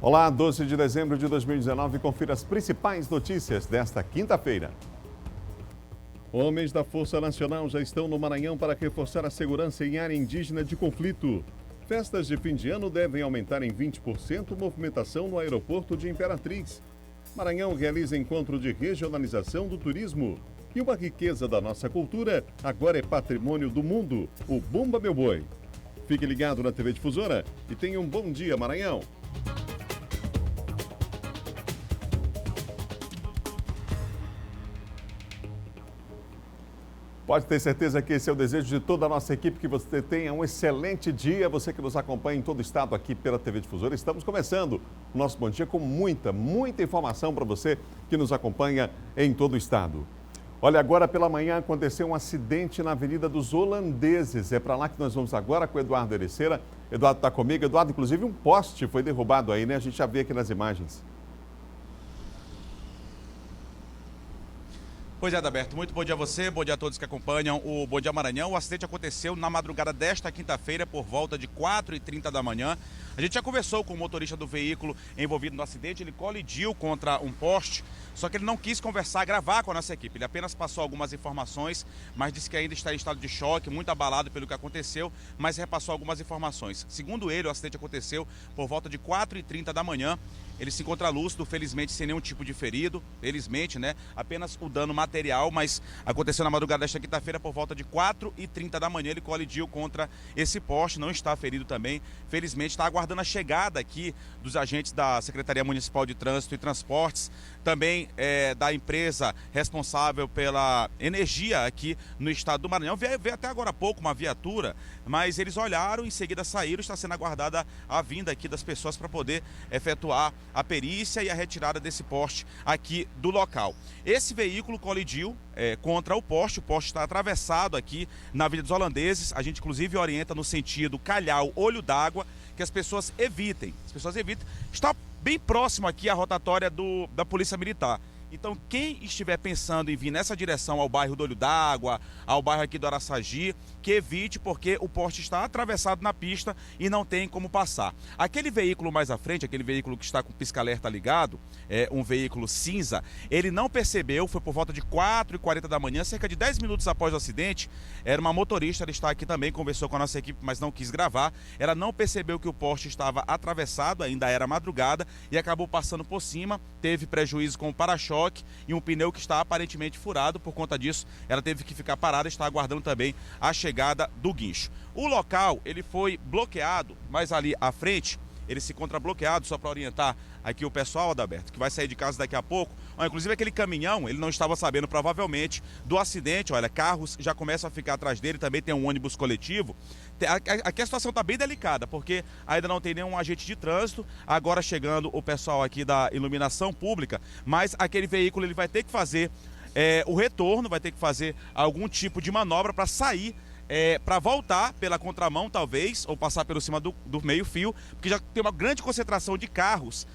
Olá, 12 de dezembro de 2019, confira as principais notícias desta quinta-feira. Homens da Força Nacional já estão no Maranhão para reforçar a segurança em área indígena de conflito. Festas de fim de ano devem aumentar em 20% movimentação no aeroporto de Imperatriz. Maranhão realiza encontro de regionalização do turismo. E uma riqueza da nossa cultura agora é patrimônio do mundo, o Bumba Meu Boi. Fique ligado na TV Difusora e tenha um bom dia, Maranhão. Pode ter certeza que esse é o desejo de toda a nossa equipe, que você tenha um excelente dia. Você que nos acompanha em todo o estado aqui pela TV Difusora. Estamos começando o nosso Bom Dia com muita informação para você que nos acompanha em todo o estado. Olha, agora pela manhã aconteceu um acidente na Avenida dos Holandeses. É para lá que nós vamos agora com o Eduardo Ericeira. Eduardo está comigo. Eduardo, inclusive um poste foi derrubado aí, né? A gente já vê aqui nas imagens. Pois é, Adalberto, muito bom dia a você, bom dia a todos que acompanham o Bom Dia Maranhão. O acidente aconteceu na madrugada desta quinta-feira, por volta de 4h30 da manhã. A gente já conversou com o motorista do veículo envolvido no acidente, ele colidiu contra um poste, só que ele não quis gravar com a nossa equipe. Ele apenas passou algumas informações, mas disse que ainda está em estado de choque, muito abalado pelo que aconteceu, mas repassou algumas informações. Segundo ele, o acidente aconteceu por volta de 4h30 da manhã. Ele se encontra lúcido, felizmente sem nenhum tipo de ferido, felizmente, né? Apenas o dano material, mas aconteceu na madrugada desta quinta-feira por volta de 4h30 da manhã. Ele colidiu contra esse poste, não está ferido também. Felizmente está aguardando a chegada aqui dos agentes da Secretaria Municipal de Trânsito e Transportes, também da empresa responsável pela energia aqui no estado do Maranhão. Veio até agora há pouco uma viatura, mas eles olharam, em seguida saíram. Está sendo aguardada a vinda aqui das pessoas para poder efetuar a perícia e a retirada desse poste aqui do local. Esse veículo colidiu contra o poste está atravessado aqui na Avenida dos Holandeses. A gente inclusive orienta no sentido Calhau, Olho d'Água, que as pessoas evitem. Está bem próximo aqui à rotatória da Polícia Militar. Então, quem estiver pensando em vir nessa direção ao bairro do Olho d'Água, ao bairro aqui do Araçagi, que evite, porque o poste está atravessado na pista e não tem como passar. Aquele veículo mais à frente, aquele veículo que está com o pisca-alerta ligado, um veículo cinza, ele não percebeu, foi por volta de 4h40 da manhã, cerca de 10 minutos após o acidente. Era uma motorista, ela está aqui também, conversou com a nossa equipe, mas não quis gravar. Ela não percebeu que o poste estava atravessado, ainda era madrugada, e acabou passando por cima, teve prejuízo com o para-choque e um pneu que está aparentemente furado. Por conta disso, ela teve que ficar parada, está aguardando também a chegada do guincho. O local, ele foi bloqueado, mas ali à frente, ele se encontra bloqueado, só para orientar aqui o pessoal, Adalberto, que vai sair de casa daqui a pouco. Inclusive aquele caminhão, ele não estava sabendo provavelmente do acidente. Olha, carros já começam a ficar atrás dele, também tem um ônibus coletivo. Aqui a situação está bem delicada, porque ainda não tem nenhum agente de trânsito, agora chegando o pessoal aqui da iluminação pública, mas aquele veículo ele vai ter que fazer o retorno, vai ter que fazer algum tipo de manobra para sair, para voltar pela contramão talvez, ou passar pelo cima do meio-fio, porque já tem uma grande concentração de carros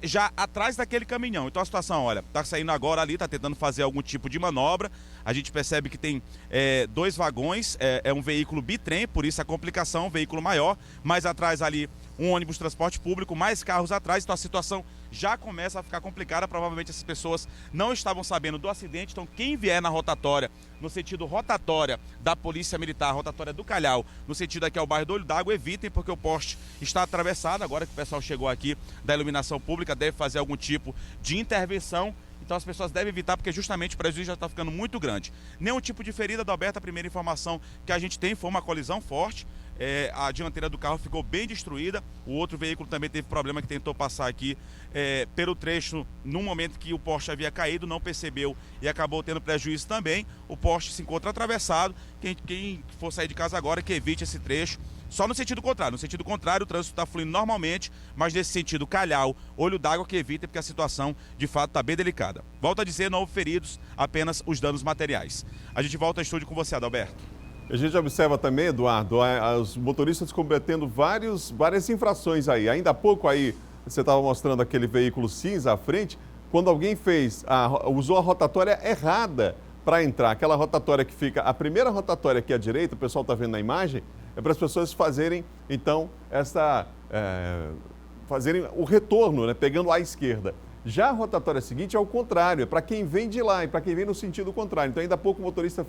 já atrás daquele caminhão. Então a situação, olha, tá saindo agora ali, tá tentando fazer algum tipo de manobra. A gente percebe que tem 2 vagões, é um veículo bitrem, por isso a complicação, um veículo maior, mais atrás ali um ônibus de transporte público, mais carros atrás, então a situação já começa a ficar complicada. Provavelmente essas pessoas não estavam sabendo do acidente, então quem vier na rotatória, no sentido rotatória da Polícia Militar, rotatória do Calhau, no sentido aqui ao bairro do Olho d'Água, evitem, porque o poste está atravessado. Agora que o pessoal chegou aqui da iluminação pública, deve fazer algum tipo de intervenção. Então as pessoas devem evitar, porque justamente o prejuízo já está ficando muito grande. Nenhum tipo de ferida, Adalberto. A primeira informação que a gente tem foi uma colisão forte. A dianteira do carro ficou bem destruída. O outro veículo também teve problema, que tentou passar aqui pelo trecho no momento que o poste havia caído, não percebeu e acabou tendo prejuízo também. O poste se encontra atravessado. Quem for sair de casa agora, que evite esse trecho. Só no sentido contrário. No sentido contrário, o trânsito está fluindo normalmente, mas nesse sentido, Calhau, Olho d'Água, que evita, porque a situação de fato está bem delicada. Volto a dizer, não houve feridos, apenas os danos materiais. A gente volta ao estúdio com você, Adalberto. A gente observa também, Eduardo, os motoristas cometendo várias infrações aí. Ainda há pouco aí, você estava mostrando aquele veículo cinza à frente, quando alguém usou a rotatória errada para entrar. Aquela rotatória que fica, a primeira rotatória aqui à direita, o pessoal está vendo na imagem, é para as pessoas fazerem, então, fazerem o retorno, né, pegando à esquerda. Já a rotatória seguinte é o contrário, é para quem vem de lá e para quem vem no sentido contrário. Então, ainda há pouco o motorista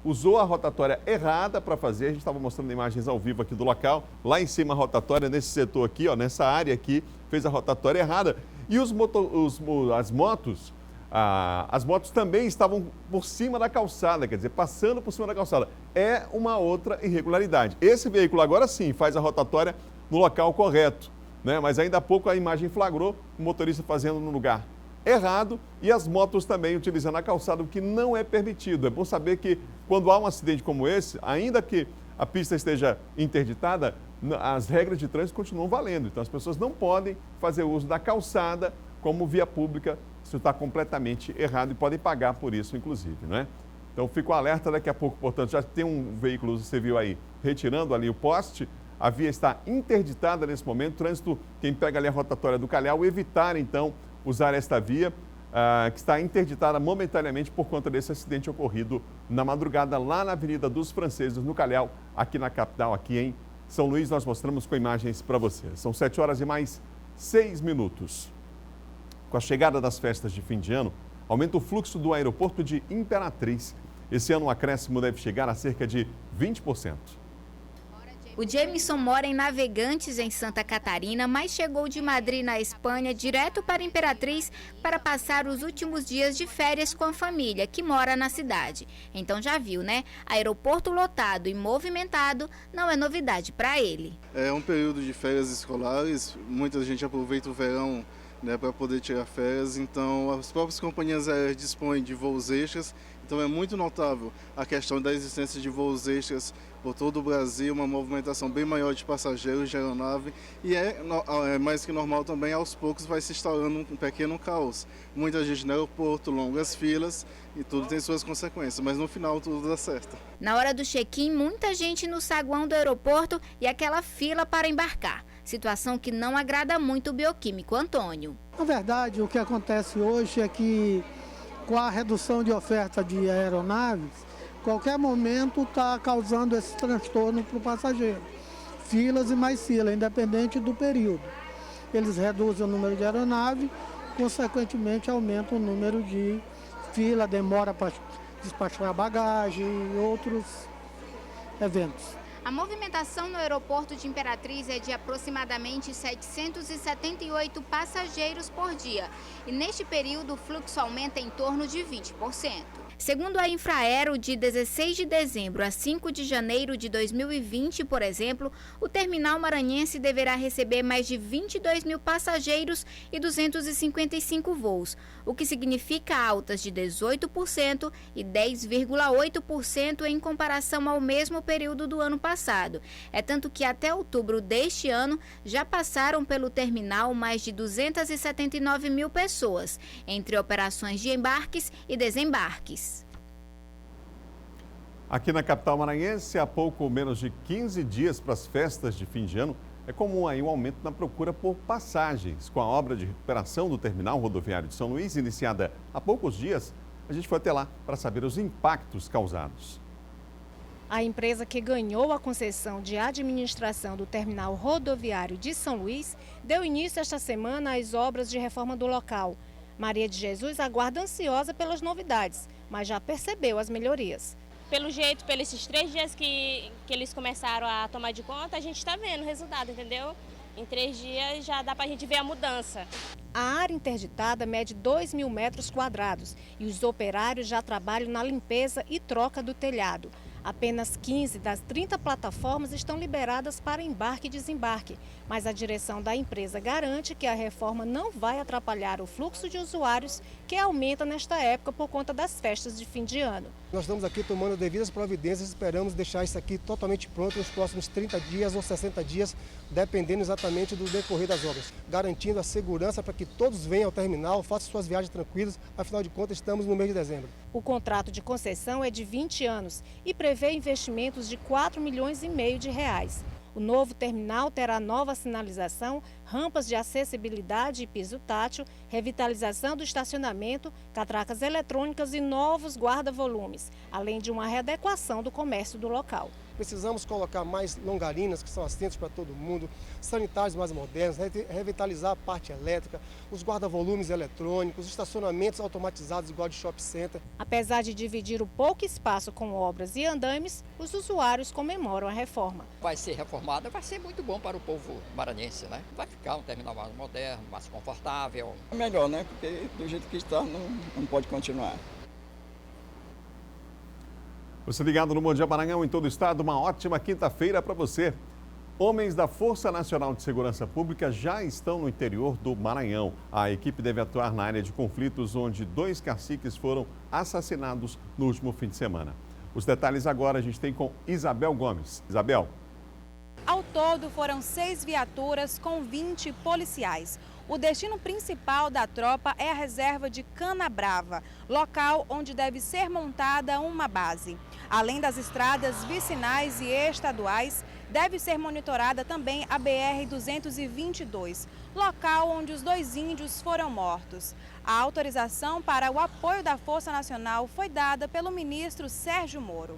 usou a rotatória errada para fazer. A gente estava mostrando imagens ao vivo aqui do local. Lá em cima a rotatória, nesse setor aqui, ó, nessa área aqui, fez a rotatória errada. E as motos também estavam por cima da calçada, quer dizer, passando por cima da calçada. É uma outra irregularidade. Esse veículo agora sim faz a rotatória no local correto, né? Mas ainda há pouco a imagem flagrou o motorista fazendo no lugar errado e as motos também utilizando a calçada, o que não é permitido. É bom saber que quando há um acidente como esse, ainda que a pista esteja interditada, as regras de trânsito continuam valendo. Então as pessoas não podem fazer uso da calçada como via pública. Isso está completamente errado e podem pagar por isso, inclusive, não é? Então fica o alerta, daqui a pouco, portanto, já tem um veículo, você viu aí, retirando ali o poste. A via está interditada nesse momento. Trânsito, quem pega ali a rotatória do Calhau, evitar então usar esta via, que está interditada momentaneamente por conta desse acidente ocorrido na madrugada lá na Avenida dos Franceses, no Calhau, aqui na capital, aqui em São Luís. Nós mostramos com imagens para vocês. São 7 horas e mais 6 minutos. Com a chegada das festas de fim de ano, aumenta o fluxo do aeroporto de Imperatriz. Esse ano o acréscimo deve chegar a cerca de 20%. O Jameson mora em Navegantes, em Santa Catarina, mas chegou de Madrid, na Espanha, direto para Imperatriz para passar os últimos dias de férias com a família, que mora na cidade. Então já viu, né? Aeroporto lotado e movimentado não é novidade para ele. É um período de férias escolares, muita gente aproveita o verão, né, para poder tirar férias, então as próprias companhias aéreas dispõem de voos extras, então é muito notável a questão da existência de voos extras por todo o Brasil, uma movimentação bem maior de passageiros de aeronave e é mais que normal também, aos poucos vai se instaurando um pequeno caos. Muita gente no aeroporto, longas filas e tudo tem suas consequências, mas no final tudo dá certo. Na hora do check-in, muita gente no saguão do aeroporto e aquela fila para embarcar. Situação que não agrada muito o bioquímico Antônio. Na verdade, o que acontece hoje é que com a redução de oferta de aeronaves, qualquer momento está causando esse transtorno para o passageiro. Filas e mais filas, independente do período. Eles reduzem o número de aeronaves, consequentemente aumentam o número de fila, demora para despachar bagagem e outros eventos. A movimentação no aeroporto de Imperatriz é de aproximadamente 778 passageiros por dia. E neste período o fluxo aumenta em torno de 20%. Segundo a Infraero, de 16 de dezembro a 5 de janeiro de 2020, por exemplo, o terminal maranhense deverá receber mais de 22 mil passageiros e 255 voos, o que significa altas de 18% e 10,8% em comparação ao mesmo período do ano passado. É tanto que até outubro deste ano já passaram pelo terminal mais de 279 mil pessoas, entre operações de embarques e desembarques. Aqui na capital maranhense, há pouco menos de 15 dias para as festas de fim de ano, é comum aí um aumento na procura por passagens. Com a obra de recuperação do terminal rodoviário de São Luís, iniciada há poucos dias, a gente foi até lá para saber os impactos causados. A empresa que ganhou a concessão de administração do terminal rodoviário de São Luís deu início esta semana às obras de reforma do local. Maria de Jesus aguarda ansiosa pelas novidades, mas já percebeu as melhorias. Pelo jeito, pelos esses 3 dias que eles começaram a tomar de conta, a gente está vendo o resultado, entendeu? Em 3 dias já dá para a gente ver a mudança. A área interditada mede 2.000 metros quadrados e os operários já trabalham na limpeza e troca do telhado. Apenas 15 das 30 plataformas estão liberadas para embarque e desembarque, mas a direção da empresa garante que a reforma não vai atrapalhar o fluxo de usuários, que aumenta nesta época por conta das festas de fim de ano. Nós estamos aqui tomando devidas providências, esperamos deixar isso aqui totalmente pronto nos próximos 30 dias ou 60 dias, dependendo exatamente do decorrer das obras, garantindo a segurança para que todos venham ao terminal, façam suas viagens tranquilas, afinal de contas estamos no mês de dezembro. O contrato de concessão é de 20 anos e prevê investimentos de 4,5 milhões de reais. O novo terminal terá nova sinalização, rampas de acessibilidade e piso tátil, revitalização do estacionamento, catracas eletrônicas e novos guarda-volumes, além de uma readequação do comércio do local. Precisamos colocar mais longarinas, que são assentos para todo mundo, sanitários mais modernos, revitalizar a parte elétrica, os guarda-volumes eletrônicos, estacionamentos automatizados igual de shopping center. Apesar de dividir o pouco espaço com obras e andames, os usuários comemoram a reforma. Vai ser reformada, vai ser muito bom para o povo maranhense, né? Vai ficar um terminal mais moderno, mais confortável. É melhor, né? Porque do jeito que está, não pode continuar. Você ligado no Bom Dia Maranhão em todo o estado, uma ótima quinta-feira para você. Homens da Força Nacional de Segurança Pública já estão no interior do Maranhão. A equipe deve atuar na área de conflitos onde 2 caciques foram assassinados no último fim de semana. Os detalhes agora a gente tem com Isabel Gomes. Isabel. Ao todo, foram 6 viaturas com 20 policiais. O destino principal da tropa é a reserva de Canabrava, local onde deve ser montada uma base. Além das estradas vicinais e estaduais, deve ser monitorada também a BR-222, local onde os 2 índios foram mortos. A autorização para o apoio da Força Nacional foi dada pelo ministro Sérgio Moro.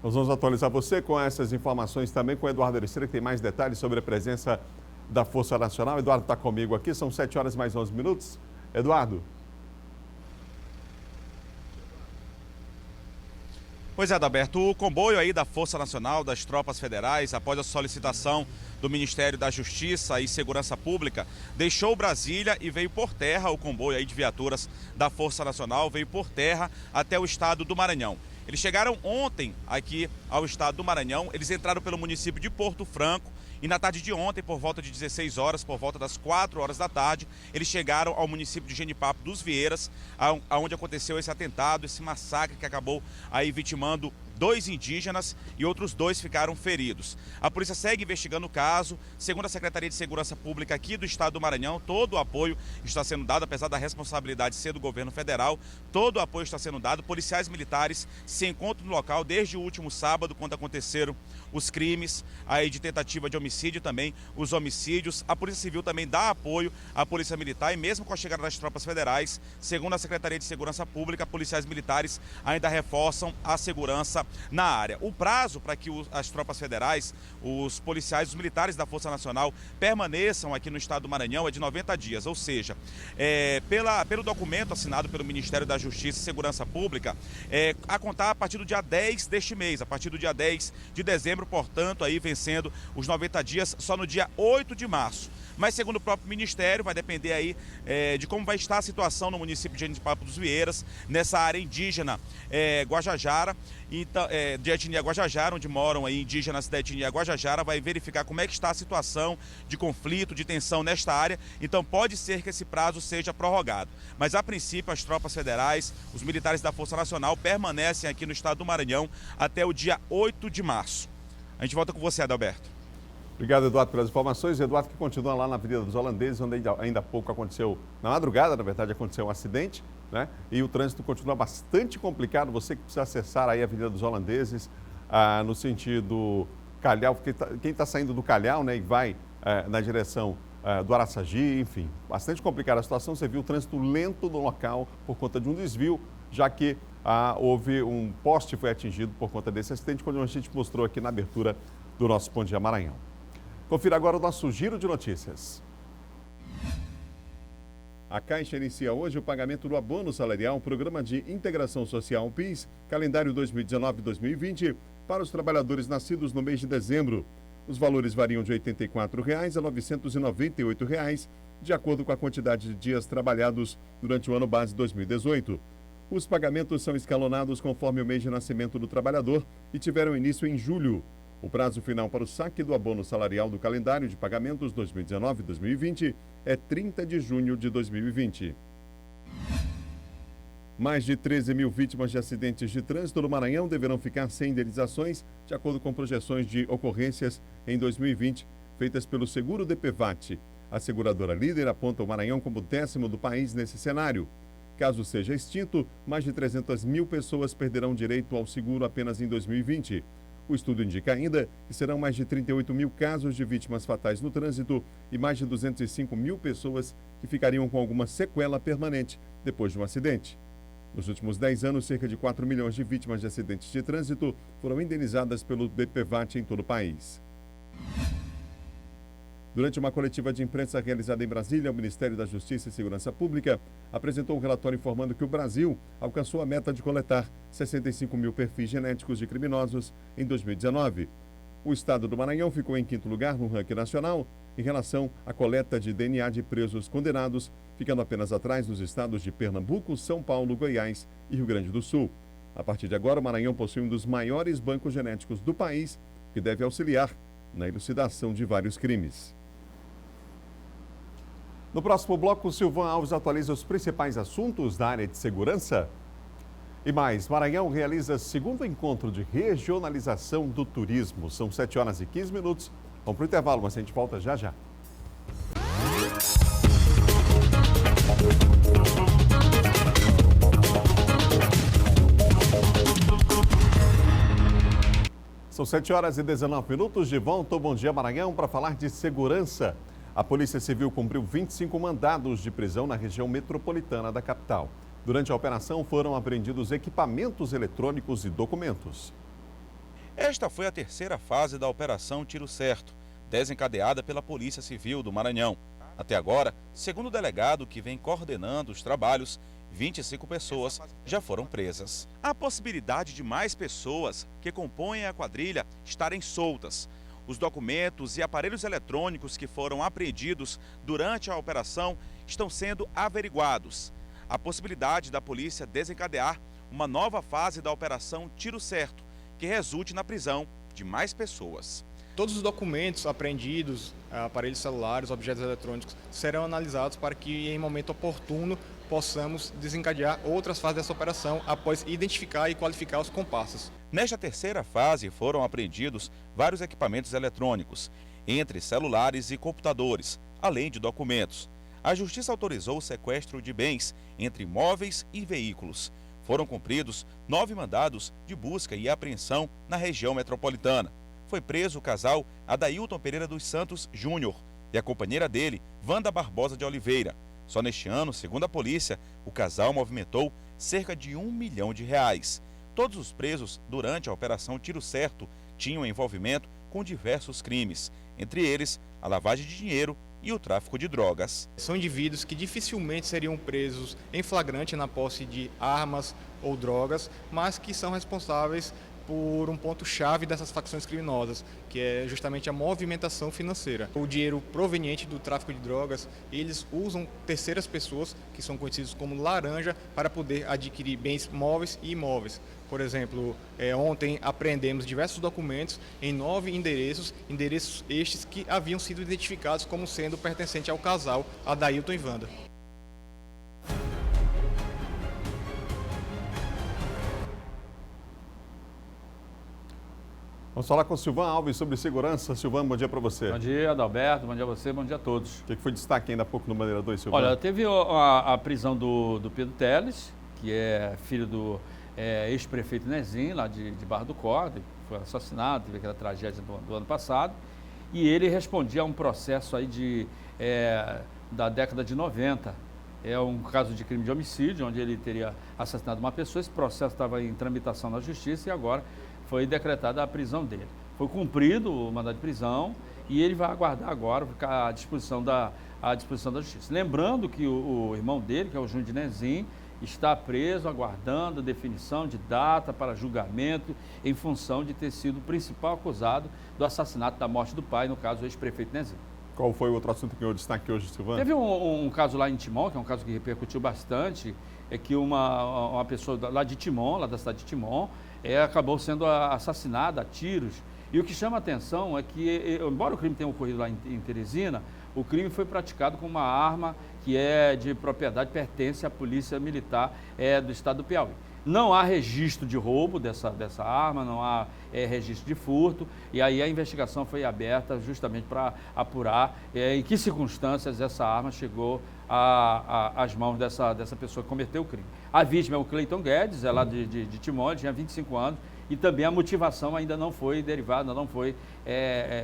Nós vamos atualizar você com essas informações também com o Eduardo Ericeira, que tem mais detalhes sobre a presença da Força Nacional. Eduardo está comigo aqui, são 7 horas mais 11 minutos. Eduardo. Pois é, Adalberto, o comboio aí da Força Nacional, das tropas federais, após a solicitação do Ministério da Justiça e Segurança Pública, deixou Brasília e veio por terra. O comboio aí de viaturas da Força Nacional veio por terra até o estado do Maranhão. Eles chegaram ontem aqui ao estado do Maranhão, eles entraram pelo município de Porto Franco e na tarde de ontem, por volta de 16 horas, por volta das 4 horas da tarde, eles chegaram ao município de Genipapo dos Vieiras, onde aconteceu esse atentado, esse massacre que acabou aí vitimando 2 indígenas e outros 2 ficaram feridos. A polícia segue investigando o caso. Segundo a Secretaria de Segurança Pública aqui do estado do Maranhão, todo o apoio está sendo dado, apesar da responsabilidade ser do governo federal, todo o apoio está sendo dado. Policiais militares se encontram no local desde o último sábado, quando aconteceram os crimes aí de tentativa de homicídio, também os homicídios. A Polícia Civil também dá apoio à Polícia Militar e mesmo com a chegada das tropas federais, segundo a Secretaria de Segurança Pública, policiais militares ainda reforçam a segurança na área. O prazo para que as tropas federais, os policiais, os militares da Força Nacional permaneçam aqui no estado do Maranhão é de 90 dias, ou seja, pelo documento assinado pelo Ministério da Justiça e Segurança Pública, a contar a partir do dia 10 deste mês, a partir do dia 10 de dezembro, portanto, aí vencendo os 90 dias só no dia 8 de março. Mas segundo o próprio Ministério, vai depender aí de como vai estar a situação no município de Genipapo dos Vieiras, nessa área indígena Guajajara, então, de etnia Guajajara, onde moram aí indígenas da etnia Guajajara, vai verificar como é que está a situação de conflito, de tensão nesta área, então pode ser que esse prazo seja prorrogado. Mas a princípio as tropas federais, os militares da Força Nacional permanecem aqui no estado do Maranhão até o dia 8 de março. A gente volta com você, Adalberto. Obrigado, Eduardo, pelas informações. Eduardo que continua lá na Avenida dos Holandeses, onde ainda há pouco aconteceu, na madrugada, na verdade, aconteceu um acidente, né? E o trânsito continua bastante complicado. Você que precisa acessar aí a Avenida dos Holandeses, no sentido Calhau, quem está saindo do Calhau, né, e vai na direção do Araçagi, enfim, bastante complicada a situação. Você viu o trânsito lento no local por conta de um desvio, já que houve um poste foi atingido por conta desse acidente, quando a gente mostrou aqui na abertura do nosso Bom Dia Maranhão. Confira agora o nosso giro de notícias. A Caixa inicia hoje o pagamento do abono salarial, Programa de Integração Social PIS, calendário 2019-2020, para os trabalhadores nascidos no mês de dezembro. Os valores variam de R$ 84,00 a R$ 998,00, de acordo com a quantidade de dias trabalhados durante o ano base 2018. Os pagamentos são escalonados conforme o mês de nascimento do trabalhador e tiveram início em julho. O prazo final para o saque do abono salarial do calendário de pagamentos 2019-2020 é 30 de junho de 2020. Mais de 13 mil vítimas de acidentes de trânsito no Maranhão deverão ficar sem indenizações, de acordo com projeções de ocorrências em 2020, feitas pelo Seguro DPVAT. A seguradora líder aponta o Maranhão como o 10º do país nesse cenário. Caso seja extinto, mais de 300 mil pessoas perderão direito ao seguro apenas em 2020. O estudo indica ainda que serão mais de 38 mil casos de vítimas fatais no trânsito e mais de 205 mil pessoas que ficariam com alguma sequela permanente depois de um acidente. Nos últimos 10 anos, cerca de 4 milhões de vítimas de acidentes de trânsito foram indenizadas pelo DPVAT em todo o país. Durante uma coletiva de imprensa realizada em Brasília, o Ministério da Justiça e Segurança Pública apresentou um relatório informando que o Brasil alcançou a meta de coletar 65 mil perfis genéticos de criminosos em 2019. O estado do Maranhão ficou em 5º lugar no ranking nacional em relação à coleta de DNA de presos condenados, ficando apenas atrás dos estados de Pernambuco, São Paulo, Goiás e Rio Grande do Sul. A partir de agora, o Maranhão possui um dos maiores bancos genéticos do país, que deve auxiliar na elucidação de vários crimes. No próximo bloco, Silvan Alves atualiza os principais assuntos da área de segurança. E mais, Maranhão realiza segundo encontro de regionalização do turismo. São 7h15. Vamos para o intervalo, mas a gente volta já já. São 7h19. De volta ao Bom Dia Maranhão para falar de segurança. A Polícia Civil cumpriu 25 mandados de prisão na região metropolitana da capital. Durante a operação foram apreendidos equipamentos eletrônicos e documentos. Esta foi a terceira fase da Operação Tiro Certo, desencadeada pela Polícia Civil do Maranhão. Até agora, segundo o delegado que vem coordenando os trabalhos, 25 pessoas já foram presas. Há possibilidade de mais pessoas que compõem a quadrilha estarem soltas. Os documentos e aparelhos eletrônicos que foram apreendidos durante a operação estão sendo averiguados. A possibilidade da polícia desencadear uma nova fase da Operação Tiro Certo, que resulte na prisão de mais pessoas. Todos os documentos apreendidos, aparelhos celulares, objetos eletrônicos, serão analisados para que, em momento oportuno, possamos desencadear outras fases dessa operação após identificar e qualificar os comparsas. Nesta terceira fase foram apreendidos vários equipamentos eletrônicos, entre celulares e computadores, além de documentos. A Justiça autorizou o sequestro de bens entre móveis e veículos. Foram cumpridos 9 mandados de busca e apreensão na região metropolitana. Foi preso o casal Adailton Pereira dos Santos Júnior e a companheira dele, Wanda Barbosa de Oliveira. Só neste ano, segundo a polícia, o casal movimentou cerca de R$1 milhão. Todos os presos durante a Operação Tiro Certo tinham envolvimento com diversos crimes, entre eles a lavagem de dinheiro e o tráfico de drogas. São indivíduos que dificilmente seriam presos em flagrante na posse de armas ou drogas, mas que são responsáveis por um ponto-chave dessas facções criminosas, que é justamente a movimentação financeira. O dinheiro proveniente do tráfico de drogas, eles usam terceiras pessoas, que são conhecidos como laranja, para poder adquirir bens móveis e imóveis. Por exemplo, ontem apreendemos diversos documentos em 9 endereços estes que haviam sido identificados como sendo pertencentes ao casal Adailton e Wanda. Vamos falar com o Silvan Alves sobre segurança. Silvan, bom dia para você. Bom dia, Adalberto. Bom dia a você, bom dia a todos. O que foi destaque ainda há pouco no Bandeira 2, Silvan? Olha, teve a prisão do Pedro Teles, que é filho do ex-prefeito Nezinho, lá de Barra do Corda, que foi assassinado, teve aquela tragédia do ano passado. E ele respondia a um processo aí da década de 90. É um caso de crime de homicídio, onde ele teria assassinado uma pessoa. Esse processo estava em tramitação na justiça e agora foi decretada a prisão dele. Foi cumprido o mandado de prisão e ele vai aguardar agora, ficar à disposição da justiça. Lembrando que o irmão dele, que é o Júnior de Nezinho, está preso, aguardando a definição de data para julgamento em função de ter sido o principal acusado do assassinato da morte do pai, no caso o ex-prefeito Nezinho. Qual foi o outro assunto que ganhou destaque hoje, Silvana? Teve um caso lá em Timon, que é um caso que repercutiu bastante, é que uma pessoa lá de Timon, lá da cidade de Timon, acabou sendo assassinada a tiros. E o que chama a atenção é que, embora o crime tenha ocorrido lá em Teresina, o crime foi praticado com uma arma que é de propriedade, pertence à Polícia Militar do Estado do Piauí. Não há registro de roubo dessa arma, não há registro de furto, e aí a investigação foi aberta justamente para apurar em que circunstâncias essa arma chegou às mãos dessa pessoa que cometeu o crime. A vítima é o Cleiton Guedes, é lá de Timon, ele tinha 25 anos, e também a motivação ainda não foi derivada, não foi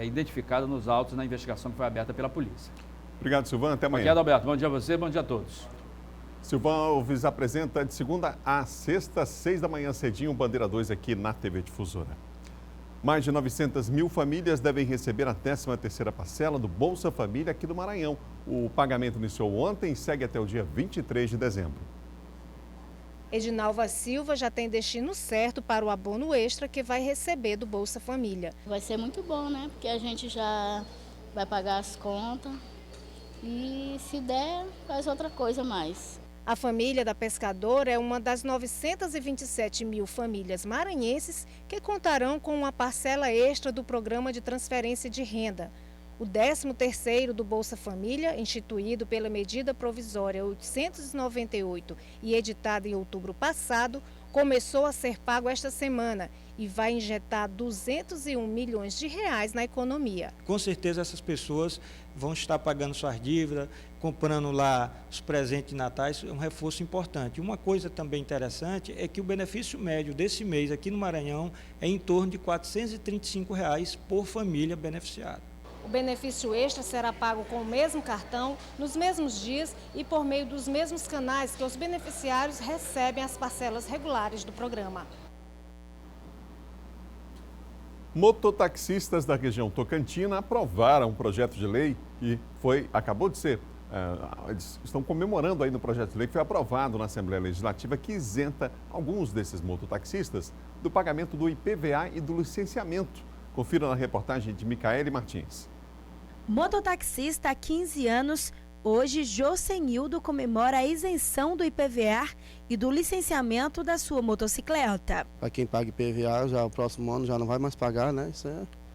identificada nos autos na investigação que foi aberta pela polícia. Obrigado, Silvana. Até amanhã. Obrigado, Alberto. Bom dia a você, bom dia a todos. Silvão Alves apresenta de segunda a sexta, 6 da manhã cedinho, Bandeira 2 aqui na TV Difusora. Mais de 900 mil famílias devem receber a 13ª parcela do Bolsa Família aqui do Maranhão. O pagamento iniciou ontem e segue até o dia 23 de dezembro. Edinalva Silva já tem destino certo para o abono extra que vai receber do Bolsa Família. Vai ser muito bom, né? Porque a gente já vai pagar as contas e se der, faz outra coisa mais. A família da pescadora é uma das 927 mil famílias maranhenses que contarão com uma parcela extra do Programa de Transferência de Renda. O 13º do Bolsa Família, instituído pela medida provisória 898 e editada em outubro passado, começou a ser pago esta semana e vai injetar 201 milhões de reais na economia. Com certeza essas pessoas vão estar pagando suas dívidas, comprando lá os presentes de Natal, é um reforço importante. Uma coisa também interessante é que o benefício médio desse mês aqui no Maranhão é em torno de R$ 435 por família beneficiada. O benefício extra será pago com o mesmo cartão, nos mesmos dias e por meio dos mesmos canais que os beneficiários recebem as parcelas regulares do programa. Mototaxistas da região tocantina aprovaram um projeto de lei e acabou de ser, eles estão comemorando aí no projeto de lei que foi aprovado na Assembleia Legislativa que isenta alguns desses mototaxistas do pagamento do IPVA e do licenciamento. Confira na reportagem de Micaele Martins. Mototaxista há 15 anos, hoje Josenildo comemora a isenção do IPVA e do licenciamento da sua motocicleta. Para quem paga IPVA, já o próximo ano já não vai mais pagar, né? Isso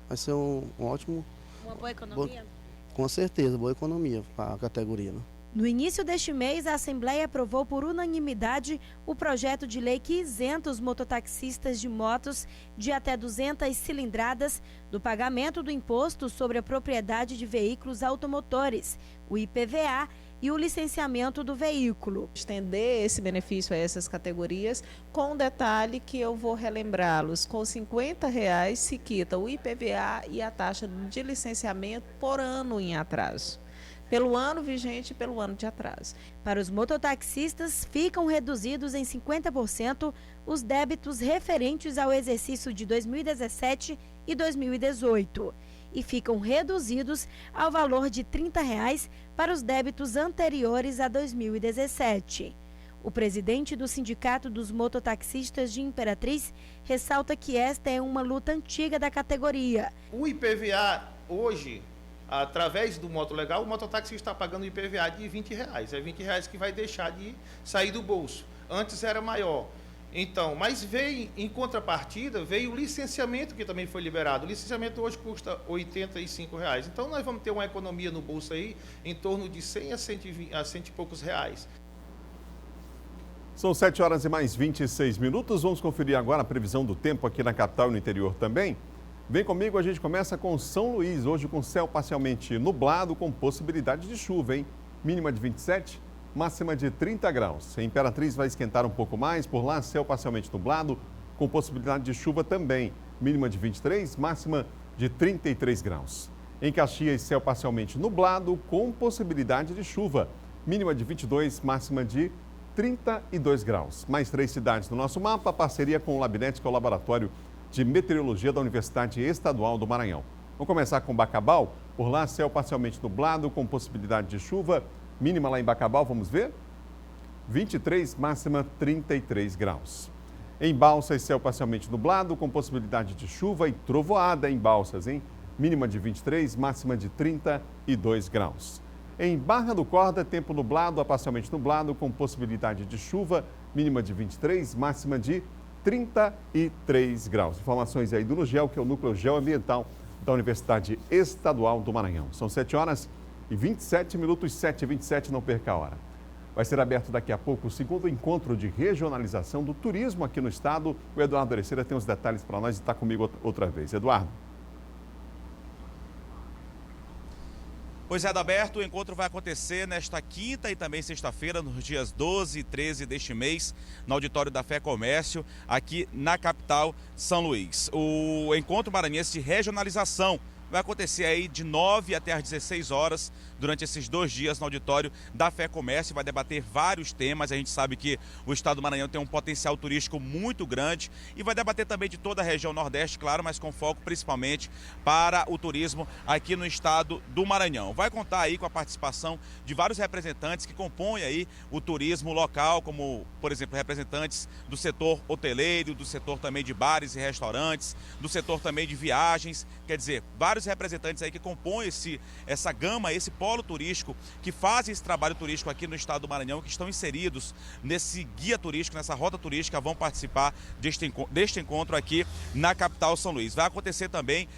vai ser um ótimo... Uma boa economia? Com certeza, boa economia para a categoria, né? No início deste mês, a Assembleia aprovou por unanimidade o projeto de lei que isenta os mototaxistas de motos de até 200 cilindradas do pagamento do imposto sobre a propriedade de veículos automotores, o IPVA, e o licenciamento do veículo. Estender esse benefício a essas categorias, com detalhe que eu vou relembrá-los, com R$ 50 se quita o IPVA e a taxa de licenciamento por ano em atraso. Pelo ano vigente e pelo ano de atraso. Para os mototaxistas, ficam reduzidos em 50% os débitos referentes ao exercício de 2017 e 2018 e ficam reduzidos ao valor de R$ 30 para os débitos anteriores a 2017. O presidente do Sindicato dos Mototaxistas de Imperatriz ressalta que esta é uma luta antiga da categoria. O IPVA hoje, através do Moto Legal, o mototaxista está pagando IPVA de R$ 20. É R$ 20 que vai deixar de sair do bolso. Antes era maior. Então, mas veio, em contrapartida, veio o licenciamento que também foi liberado. O licenciamento hoje custa R$ 85. Então, nós vamos ter uma economia no bolso aí em torno de 100 a 120, a 100 e poucos reais. São 7 horas e mais 26 minutos. Vamos conferir agora a previsão do tempo aqui na capital e no interior também. Vem comigo, a gente começa com São Luís, hoje com céu parcialmente nublado, com possibilidade de chuva, hein? Mínima de 27, máxima de 30 graus. Em Imperatriz vai esquentar um pouco mais, por lá céu parcialmente nublado, com possibilidade de chuva também. Mínima de 23, máxima de 33 graus. Em Caxias, céu parcialmente nublado, com possibilidade de chuva. Mínima de 22, máxima de 32 graus. Mais 3 cidades no nosso mapa, parceria com o Labinete, que é o laboratório de Meteorologia da Universidade Estadual do Maranhão. Vamos começar com Bacabal. Por lá, céu parcialmente nublado, com possibilidade de chuva. Mínima lá em Bacabal, vamos ver? 23, máxima 33 graus. Em Balsas, céu parcialmente nublado, com possibilidade de chuva e trovoada em Balsas, hein? Mínima de 23, máxima de 32 graus. Em Barra do Corda, tempo nublado a parcialmente nublado, com possibilidade de chuva. Mínima de 23, máxima de 33 graus. Informações aí do NUGEL, que é o Núcleo Geoambiental da Universidade Estadual do Maranhão. São 7 horas e 27 minutos, 7h27, não perca a hora. Vai ser aberto daqui a pouco o segundo encontro de regionalização do turismo aqui no estado. O Eduardo Ereceira tem os detalhes para nós e está comigo outra vez. Eduardo. Pois é, Adalberto, o encontro vai acontecer nesta quinta e também sexta-feira, nos dias 12 e 13 deste mês, no auditório da Fé Comércio, aqui na capital, São Luís. O encontro maranhense de regionalização vai acontecer aí de 9 até às 16 horas, durante esses 2 dias no auditório da FEComércio. Vai debater vários temas. A gente sabe que o estado do Maranhão tem um potencial turístico muito grande e vai debater também de toda a região Nordeste, claro, mas com foco principalmente para o turismo aqui no estado do Maranhão. Vai contar aí com a participação de vários representantes que compõem aí o turismo local, como, por exemplo, representantes do setor hoteleiro, do setor também de bares e restaurantes, do setor também de viagens, quer dizer, vários representantes aí que compõem essa gama, esse polo turístico, que fazem esse trabalho turístico aqui no estado do Maranhão, que estão inseridos nesse guia turístico, nessa rota turística, vão participar deste encontro aqui na capital São Luís. Vai acontecer também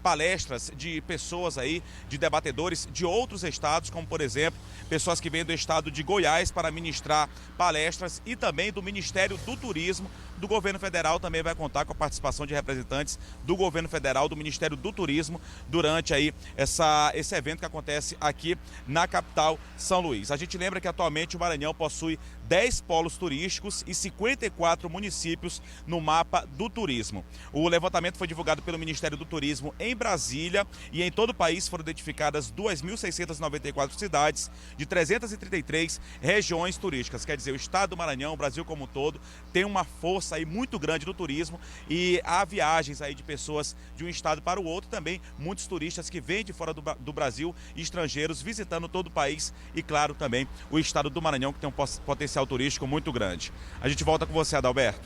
palestras de pessoas aí, de debatedores de outros estados, como por exemplo, pessoas que vêm do estado de Goiás para ministrar palestras, e também do Ministério do Turismo do Governo Federal. Também vai contar com a participação de representantes do Governo Federal, do Ministério do Turismo, durante aí esse evento que acontece aqui na capital São Luís. A gente lembra que atualmente o Maranhão possui 10 polos turísticos e 54 municípios no mapa do turismo. O levantamento foi divulgado pelo Ministério do Turismo em Brasília, e em todo o país foram identificadas 2.694 cidades de 333 regiões turísticas. Quer dizer, o estado do Maranhão, o Brasil como um todo, tem uma força aí muito grande do turismo, e há viagens aí de pessoas de um estado para o outro, também muitos turistas que vêm de fora do Brasil e estrangeiros visitando todo o país, e claro também o estado do Maranhão, que tem um potencial turístico muito grande. A gente volta com você, Adalberto.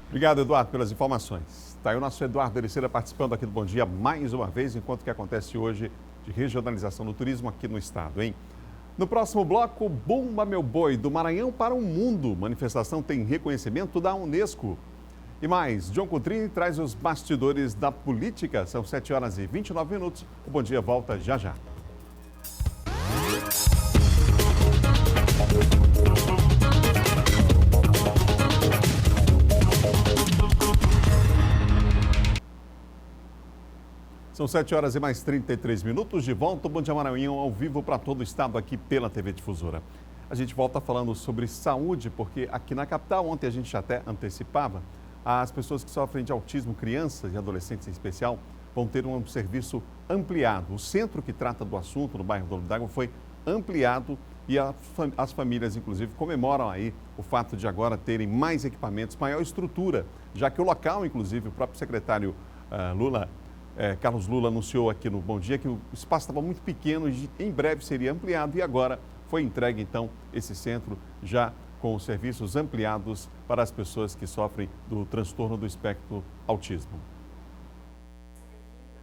Obrigado, Eduardo, pelas informações. Está aí o nosso Eduardo Ericeira participando aqui do Bom Dia mais uma vez, enquanto que acontece hoje de regionalização do turismo aqui no estado, hein? No próximo bloco, Bumba Meu Boi, do Maranhão para o mundo. Manifestação tem reconhecimento da Unesco. E mais, John Coutrinho traz os bastidores da política. São 7h29. O Bom Dia volta já já. São 7h33. De volta, o Bom Dia Maranhão ao vivo para todo o estado aqui pela TV Difusora. A gente volta falando sobre saúde, porque aqui na capital, ontem a gente até antecipava, as pessoas que sofrem de autismo, crianças e adolescentes em especial, vão ter um serviço ampliado. O centro que trata do assunto no bairro do Olho d'Água foi ampliado, e as famílias, inclusive, comemoram aí o fato de agora terem mais equipamentos, maior estrutura, já que o local, inclusive, o próprio secretário Carlos Lula anunciou aqui no Bom Dia que o espaço estava muito pequeno e em breve seria ampliado, e agora foi entregue então esse centro já com os serviços ampliados para as pessoas que sofrem do transtorno do espectro autismo.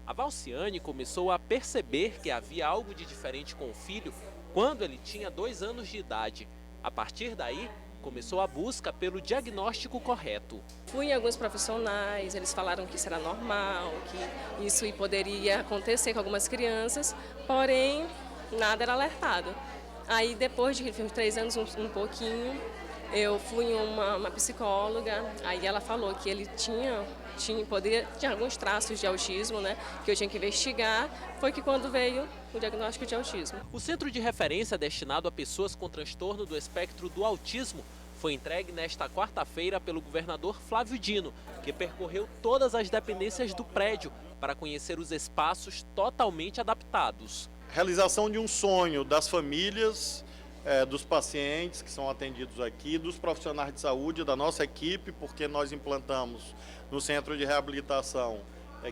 A Valciane começou a perceber que havia algo de diferente com o filho quando ele tinha 2 anos de idade. A partir daí, começou a busca pelo diagnóstico correto. Fui em alguns profissionais, eles falaram que isso era normal, que isso poderia acontecer com algumas crianças, porém nada era alertado. Aí depois de 3 anos, um pouquinho, eu fui em uma psicóloga, aí ela falou que ele tinha alguns traços de autismo, né, que eu tinha que investigar. Foi que quando veio o diagnóstico de autismo. O centro de referência destinado a pessoas com transtorno do espectro do autismo foi entregue nesta quarta-feira pelo governador Flávio Dino, que percorreu todas as dependências do prédio para conhecer os espaços totalmente adaptados. Realização de um sonho das famílias, dos pacientes que são atendidos aqui, dos profissionais de saúde, da nossa equipe, porque nós implantamos no centro de reabilitação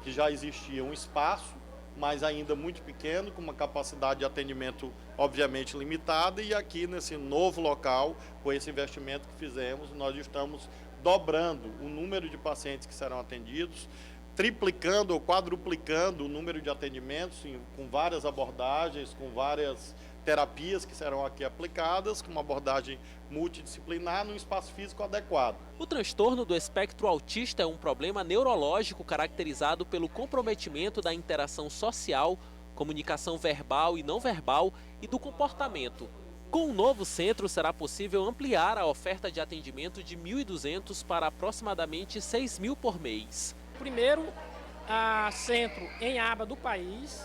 que já existia um espaço, mas ainda muito pequeno, com uma capacidade de atendimento obviamente limitada, e aqui nesse novo local, com esse investimento que fizemos, nós estamos dobrando o número de pacientes que serão atendidos, triplicando ou quadruplicando o número de atendimentos com várias abordagens, com várias terapias que serão aqui aplicadas, com uma abordagem multidisciplinar num espaço físico adequado. O transtorno do espectro autista é um problema neurológico caracterizado pelo comprometimento da interação social, comunicação verbal e não verbal e do comportamento. Com o novo centro, será possível ampliar a oferta de atendimento de 1.200 para aproximadamente 6.000 por mês. Primeiro, centro em aba do país,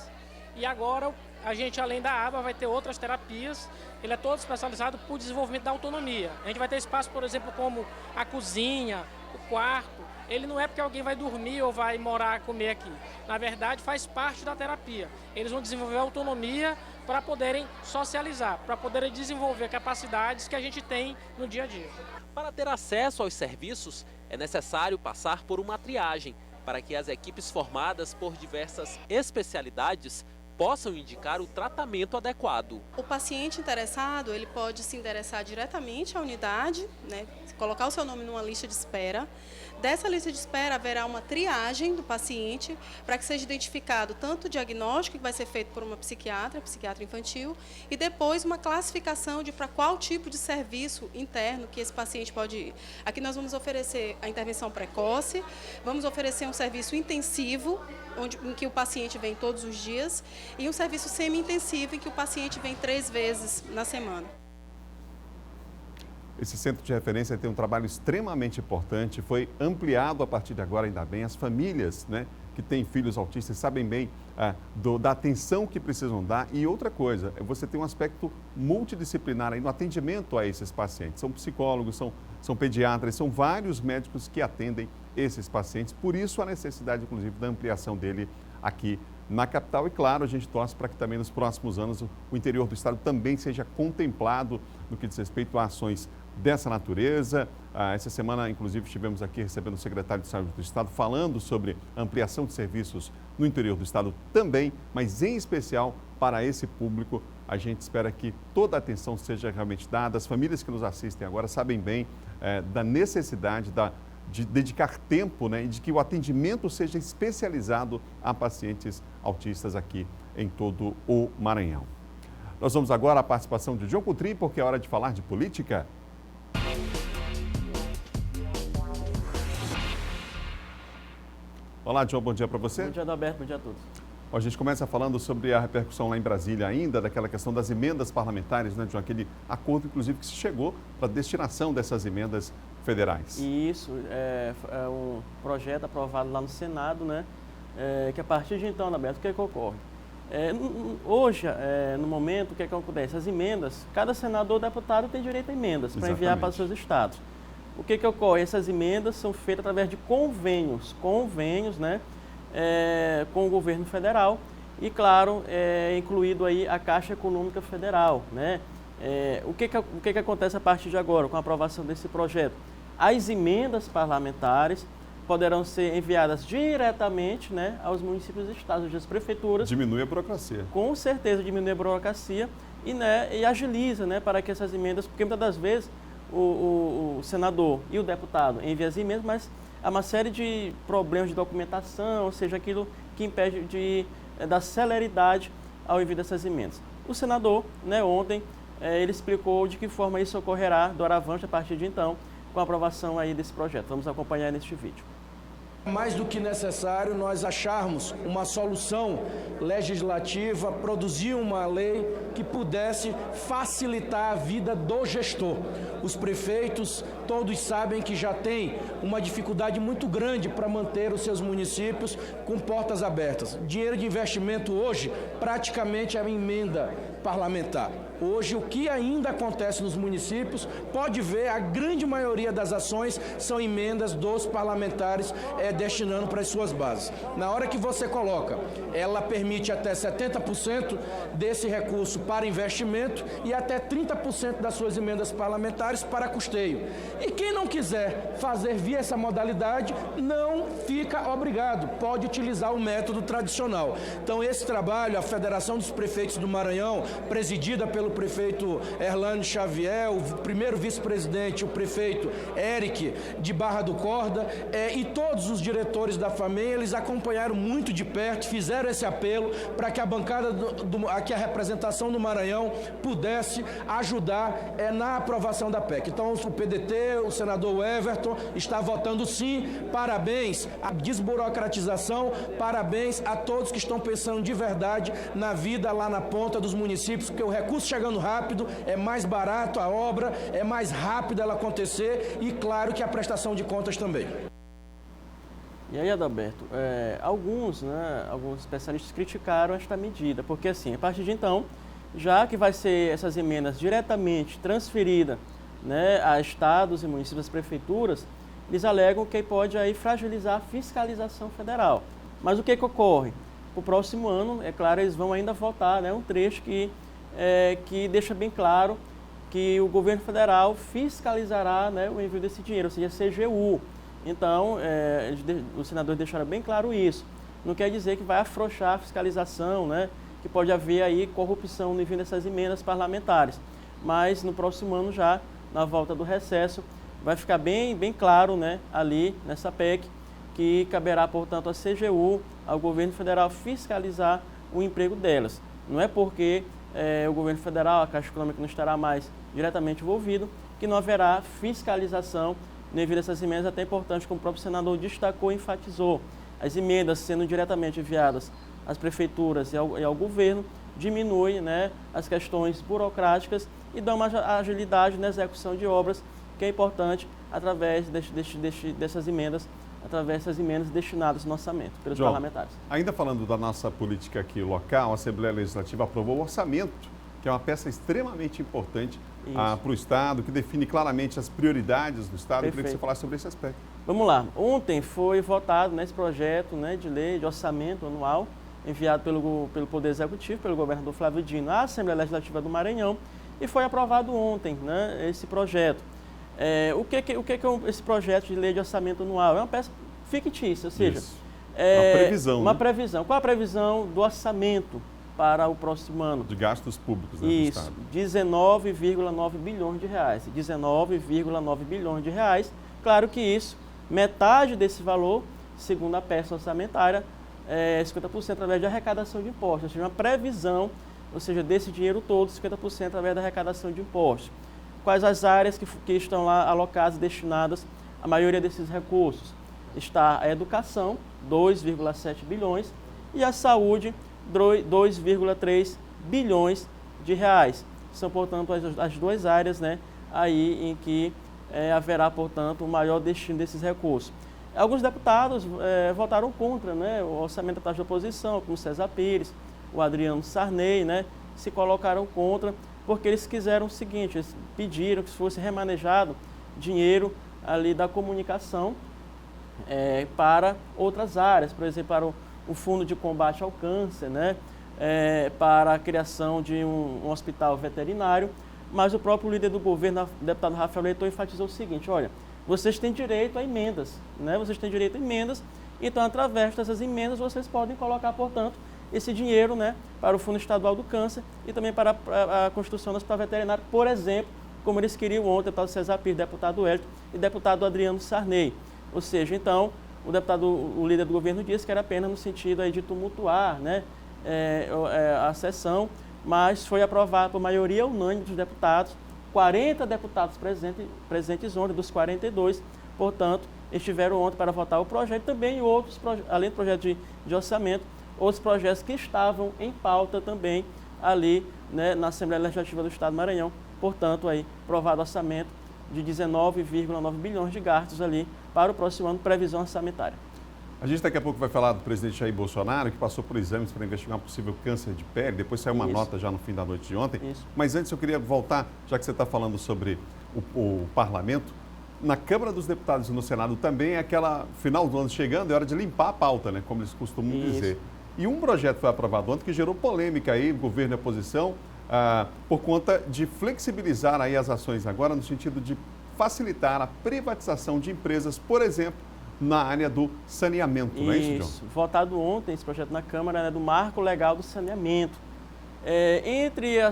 e agora a gente, além da aba, vai ter outras terapias. Ele é todo especializado por desenvolvimento da autonomia. A gente vai ter espaço, por exemplo, como a cozinha, o quarto, ele não é porque alguém vai dormir ou vai morar, comer aqui. Na verdade, faz parte da terapia. Eles vão desenvolver autonomia para poderem socializar, para poderem desenvolver capacidades que a gente tem no dia a dia. Para ter acesso aos serviços, é necessário passar por uma triagem, para que as equipes formadas por diversas especialidades possam indicar o tratamento adequado. O paciente interessado, ele pode se endereçar diretamente à unidade, né, colocar o seu nome numa lista de espera. Dessa lista de espera haverá uma triagem do paciente para que seja identificado tanto o diagnóstico, que vai ser feito por uma psiquiatra infantil, e depois uma classificação de para qual tipo de serviço interno que esse paciente pode ir. Aqui nós vamos oferecer a intervenção precoce, vamos oferecer um serviço intensivo, em que o paciente vem todos os dias, e um serviço semi-intensivo, em que o paciente vem 3 vezes na semana. Esse centro de referência tem um trabalho extremamente importante, foi ampliado a partir de agora, ainda bem. As famílias, né, que têm filhos autistas sabem bem da atenção que precisam dar. E outra coisa, você tem um aspecto multidisciplinar aí no atendimento a esses pacientes. São psicólogos, são pediatras, são vários médicos que atendem esses pacientes. Por isso a necessidade, inclusive, da ampliação dele aqui na capital. E claro, a gente torce para que também nos próximos anos o interior do estado também seja contemplado no que diz respeito a ações dessa natureza. Essa semana, inclusive, estivemos aqui recebendo o secretário de Saúde do Estado falando sobre a ampliação de serviços no interior do Estado também, mas em especial para esse público. A gente espera que toda a atenção seja realmente dada. As famílias que nos assistem agora sabem bem da necessidade de dedicar tempo, né, e de que o atendimento seja especializado a pacientes autistas aqui em todo o Maranhão. Nós vamos agora à participação de John Coutrin, porque é hora de falar de política. Olá, John, bom dia para você. Bom dia, Adalberto, bom dia a todos. A gente começa falando sobre a repercussão lá em Brasília ainda, daquela questão das emendas parlamentares, né, John? Aquele acordo, inclusive, que se chegou para a destinação dessas emendas federais. Isso, é um projeto aprovado lá no Senado, né, que a partir de então, Adalberto, o que é que ocorre? Hoje, no momento, o que é que acontece? As emendas, cada senador ou deputado tem direito a emendas para enviar para os seus estados. O que é que ocorre? Essas emendas são feitas através de convênios, né, com o governo federal e, claro, incluído aí a Caixa Econômica Federal, né? O que que acontece a partir de agora com a aprovação desse projeto? As emendas parlamentares poderão ser enviadas diretamente, né, aos municípios e estados, às prefeituras. Diminui a burocracia. Com certeza diminui a burocracia e agiliza, né, para que essas emendas, porque muitas das vezes o senador e o deputado enviam as emendas, mas há uma série de problemas de documentação, ou seja, aquilo que impede da celeridade ao envio dessas emendas. O senador, né, ontem, ele explicou de que forma isso ocorrerá do avante a partir de então, com a aprovação aí desse projeto. Vamos acompanhar neste vídeo. Mais do que necessário nós acharmos uma solução legislativa, produzir uma lei que pudesse facilitar a vida do gestor. Os prefeitos, todos sabem que já tem uma dificuldade muito grande para manter os seus municípios com portas abertas. Dinheiro de investimento hoje praticamente é uma emenda parlamentar. Hoje, o que ainda acontece nos municípios, pode ver, a grande maioria das ações são emendas dos parlamentares destinando para as suas bases. Na hora que você coloca, ela permite até 70% desse recurso para investimento e até 30% das suas emendas parlamentares para custeio. E quem não quiser fazer via essa modalidade, não fica obrigado, pode utilizar o método tradicional. Então, esse trabalho, a Federação dos Prefeitos do Maranhão, presidida pelo prefeito Erlânio Xavier, o primeiro vice-presidente, o prefeito Eric de Barra do Corda, e todos os diretores da FAMEM, eles acompanharam muito de perto, fizeram esse apelo para que a bancada, aqui a representação do Maranhão, pudesse ajudar na aprovação da PEC. Então, o PDT, o senador Everton, está votando sim. Parabéns à desburocratização, parabéns a todos que estão pensando de verdade na vida lá na ponta dos municípios, porque o recurso chegando rápido, é mais barato a obra, é mais rápido ela acontecer e, claro, que a prestação de contas também. E aí, Adalberto, alguns especialistas criticaram esta medida, porque assim, a partir de então, já que vai ser essas emendas diretamente transferidas, né, a estados e municípios, as prefeituras, eles alegam que pode aí fragilizar a fiscalização federal. Mas o que ocorre? O próximo ano, é claro, eles vão ainda votar, né, um trecho que deixa bem claro que o governo federal fiscalizará, né, o envio desse dinheiro, ou seja, a CGU. Então, os senadores deixaram bem claro isso. Não quer dizer que vai afrouxar a fiscalização, né, que pode haver aí corrupção no envio dessas emendas parlamentares. Mas no próximo ano já, na volta do recesso, vai ficar bem claro, né, ali nessa PEC, que caberá, portanto, à CGU, ao governo federal, fiscalizar o emprego delas. Não é porque o governo federal, a Caixa Econômica, não estará mais diretamente envolvido, que não haverá fiscalização devido a essas emendas, até importante, como o próprio senador destacou e enfatizou. As emendas sendo diretamente enviadas às prefeituras e ao governo, diminui, né, as questões burocráticas e dá uma agilidade na execução de obras, que é importante através dessas emendas, através dessas emendas destinadas no orçamento pelos parlamentares. Ainda falando da nossa política aqui local, a Assembleia Legislativa aprovou o orçamento, que é uma peça extremamente importante para o Estado, que define claramente as prioridades do Estado. Eu queria que você falasse sobre esse aspecto. Vamos lá. Ontem foi votado nesse projeto, né, de lei de orçamento anual, enviado pelo Poder Executivo, pelo governador Flávio Dino, à Assembleia Legislativa do Maranhão, e foi aprovado ontem, né, esse projeto. O que é esse projeto de lei de orçamento anual? É uma peça fictícia, ou seja, uma previsão. Uma né? previsão. Qual a previsão do orçamento para o próximo ano? De gastos públicos, né, Isso, do Estado. 19,9 bilhões de reais. 19,9 bilhões de reais. Claro que isso, metade desse valor, segundo a peça orçamentária, 50% através de arrecadação de impostos. Ou seja, uma previsão, ou seja, desse dinheiro todo, 50% através da arrecadação de impostos. Quais as áreas que estão lá alocadas e destinadas a maioria desses recursos? Está a educação, 2,7 bilhões, e a saúde, 2,3 bilhões de reais. São, portanto, as duas áreas, né, aí em que haverá, portanto, o maior destino desses recursos. Alguns deputados votaram contra, né, o orçamento da taxa de oposição, como o César Pires, o Adriano Sarney, né, se colocaram contra, porque eles quiseram o seguinte, eles pediram que fosse remanejado dinheiro ali da comunicação para outras áreas, por exemplo, para o Fundo de Combate ao Câncer, né, para a criação de um hospital veterinário, mas o próprio líder do governo, o deputado Rafael Leitão, enfatizou o seguinte, olha, vocês têm direito a emendas, né, vocês têm direito a emendas, então através dessas emendas vocês podem colocar, portanto, esse dinheiro, né, para o Fundo Estadual do Câncer e também para a construção do hospital veterinário, por exemplo, como eles queriam ontem, o deputado César Pires, deputado Hélio e deputado Adriano Sarney. Ou seja, então, o líder do governo disse que era apenas no sentido aí de tumultuar, né, a sessão, mas foi aprovado por maioria unânime dos deputados, 40 deputados presentes ontem, dos 42, portanto, estiveram ontem para votar o projeto também e outros, além do projeto de orçamento, outros projetos que estavam em pauta também ali, né, na Assembleia Legislativa do Estado do Maranhão. Portanto, aí, aprovado orçamento de 19,9 bilhões de gastos ali para o próximo ano, previsão orçamentária. A gente daqui a pouco vai falar do presidente Jair Bolsonaro, que passou por exames para investigar um possível câncer de pele, depois saiu uma nota já no fim da noite de ontem. Mas antes eu queria voltar, já que você está falando sobre o parlamento, na Câmara dos Deputados e no Senado também é aquela final do ano chegando, é hora de limpar a pauta, né, como eles costumam dizer. E um projeto foi aprovado ontem que gerou polêmica aí, governo e oposição, por conta de flexibilizar aí as ações agora no sentido de facilitar a privatização de empresas, por exemplo, na área do saneamento, não é isso, John? Isso, votado ontem esse projeto na Câmara, né, do Marco Legal do Saneamento. Entre a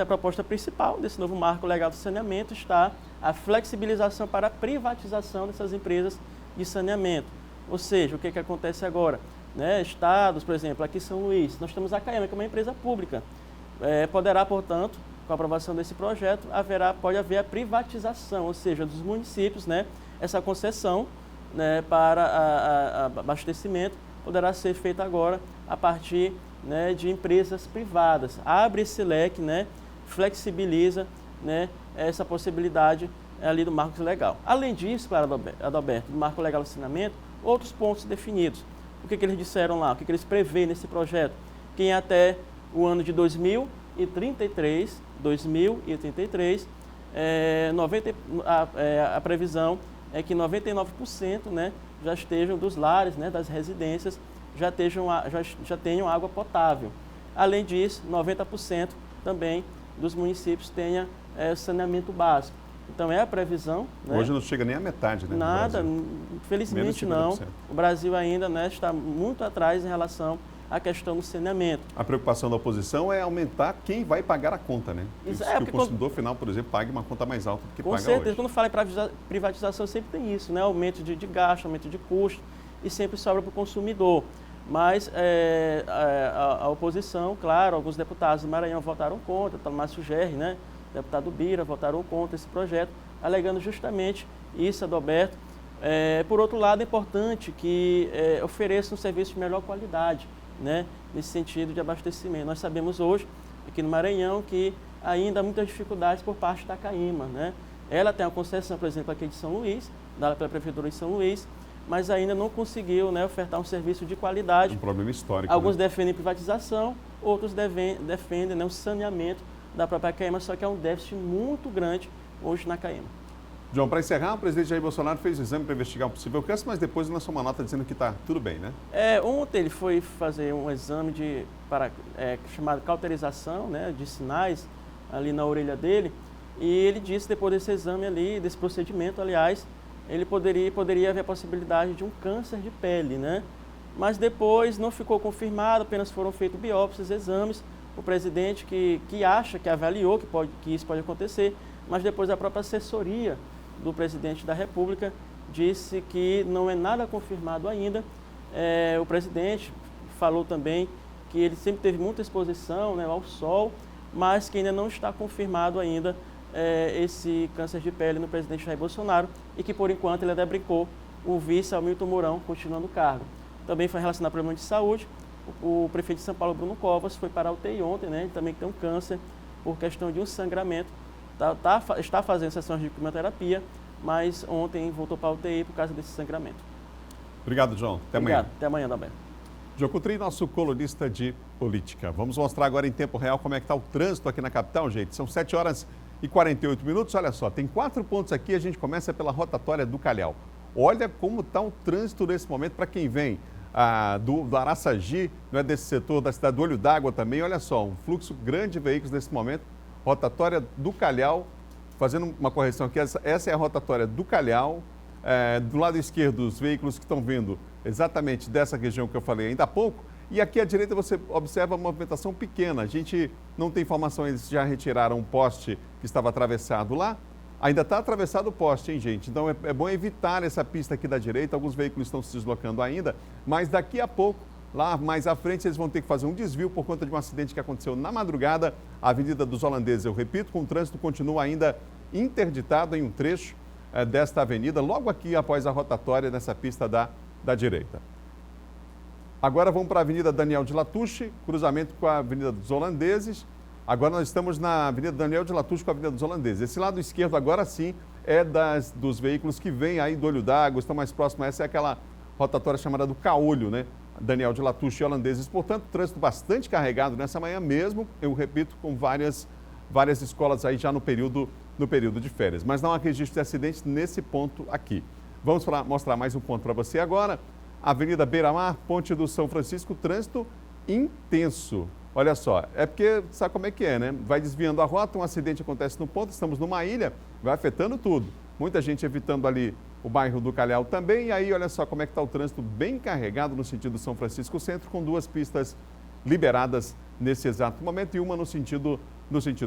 proposta principal desse novo Marco Legal do Saneamento está a flexibilização para a privatização dessas empresas de saneamento. Ou seja, o que acontece agora? Né, estados, por exemplo, aqui em São Luís, nós temos a Caema, que é uma empresa pública. Poderá, portanto, com a aprovação desse projeto, pode haver a privatização, ou seja, dos municípios, né, essa concessão, né, para abastecimento poderá ser feita agora a partir, né, de empresas privadas. Abre esse leque, né, flexibiliza, né, essa possibilidade ali do marco legal. Além disso, claro, Adalberto, do marco legal do saneamento, outros pontos definidos. O que eles disseram lá? O que eles prevêem nesse projeto? Que até o ano de 2033, a previsão é que 99%, né, já estejam dos lares, né, das residências, já tenham água potável. Além disso, 90% também dos municípios tenha saneamento básico. Então é a previsão. Né? Hoje não chega nem a metade, né? Nada, infelizmente não. O Brasil ainda, né, está muito atrás em relação à questão do saneamento. A preocupação da oposição é aumentar quem vai pagar a conta, né? Que o consumidor final, por exemplo, pague uma conta mais alta do que paga hoje. Com certeza, quando fala em privatização sempre tem isso, né? Aumento de gasto, aumento de custo e sempre sobra para o consumidor. Mas a oposição, claro, alguns deputados do Maranhão votaram contra, o Márcio Gerri, né? Deputado Bira, votaram contra esse projeto, alegando justamente isso, Adalberto. Por outro lado, é importante que ofereça um serviço de melhor qualidade, né? Nesse sentido de abastecimento. Nós sabemos hoje, aqui no Maranhão, que ainda há muitas dificuldades por parte da CAEMA, né? Ela tem uma concessão, por exemplo, aqui de São Luís, dada pela Prefeitura de São Luís, mas ainda não conseguiu, né, ofertar um serviço de qualidade. Um problema histórico. Alguns né? defendem privatização, outros defendem, né, o saneamento da própria CAEMA, só que é um déficit muito grande hoje na CAEMA. João, para encerrar, o presidente Jair Bolsonaro fez o exame para investigar um possível câncer, mas depois lançou uma nota dizendo que está tudo bem, né? Ontem ele foi fazer um exame chamado cauterização, né, de sinais ali na orelha dele, e ele disse depois desse exame ali, desse procedimento, aliás, ele poderia haver a possibilidade de um câncer de pele, né? Mas depois não ficou confirmado, apenas foram feitos biópsias, exames. O presidente que acha, que avaliou que isso pode acontecer, mas depois a própria assessoria do presidente da República disse que não é nada confirmado ainda. O presidente falou também que ele sempre teve muita exposição, né, ao sol, mas que ainda não está confirmado ainda esse câncer de pele no presidente Jair Bolsonaro e que, por enquanto, ele ainda brincou o vice Hamilton Mourão, continuando o cargo. Também foi relacionado a problemas de saúde. O prefeito de São Paulo, Bruno Covas, foi para a UTI ontem, né? Ele também tem um câncer por questão de um sangramento. Está fazendo sessões de quimioterapia, mas ontem voltou para a UTI por causa desse sangramento. Obrigado, João. Até amanhã. Obrigado. Até amanhã, Dalberto. João Coutrinho, nosso colunista de política. Vamos mostrar agora em tempo real como é que está o trânsito aqui na capital, gente. São 7 horas e 48 minutos. Olha só, tem 4 pontos aqui. A gente começa pela rotatória do Calhau. Olha como está o trânsito nesse momento para quem vem do Araçagi, não é desse setor da cidade do Olho d'Água também. Olha só, um fluxo grande de veículos nesse momento. Rotatória do Calhau, fazendo uma correção aqui, essa é a rotatória do Calhau. Do lado esquerdo, os veículos que estão vindo exatamente dessa região que eu falei ainda há pouco. E aqui à direita você observa a movimentação pequena. A gente não tem informação, eles já retiraram um poste que estava atravessado lá. Ainda está atravessado o poste, hein, gente? Então é bom evitar essa pista aqui da direita. Alguns veículos estão se deslocando ainda, mas daqui a pouco, lá mais à frente, eles vão ter que fazer um desvio por conta de um acidente que aconteceu na madrugada. A Avenida dos Holandeses, eu repito, com o trânsito continua ainda interditado em um trecho desta avenida, logo aqui após a rotatória nessa pista da direita. Agora vamos para a Avenida Daniel de Latouche, cruzamento com a Avenida dos Holandeses. Agora nós estamos na Avenida Daniel de Latouche com a Avenida dos Holandeses. Esse lado esquerdo agora sim é dos veículos que vêm aí do Olho d'Água, estão mais próximos. Essa é aquela rotatória chamada do Caolho, né? Daniel de Latouche e Holandeses. Portanto, trânsito bastante carregado nessa manhã mesmo, eu repito, com várias escolas aí já no período de férias. Mas não há registro de acidentes nesse ponto aqui. Vamos mostrar mais um ponto para você agora. Avenida Beira-Mar, Ponte do São Francisco, trânsito intenso. Olha só, é porque sabe como é que é, né? Vai desviando a rota, um acidente acontece no ponto, estamos numa ilha, vai afetando tudo. Muita gente evitando ali o bairro do Calhau também, e aí olha só como é que está o trânsito bem carregado no sentido São Francisco Centro, com 2 pistas liberadas nesse exato momento e uma no sentido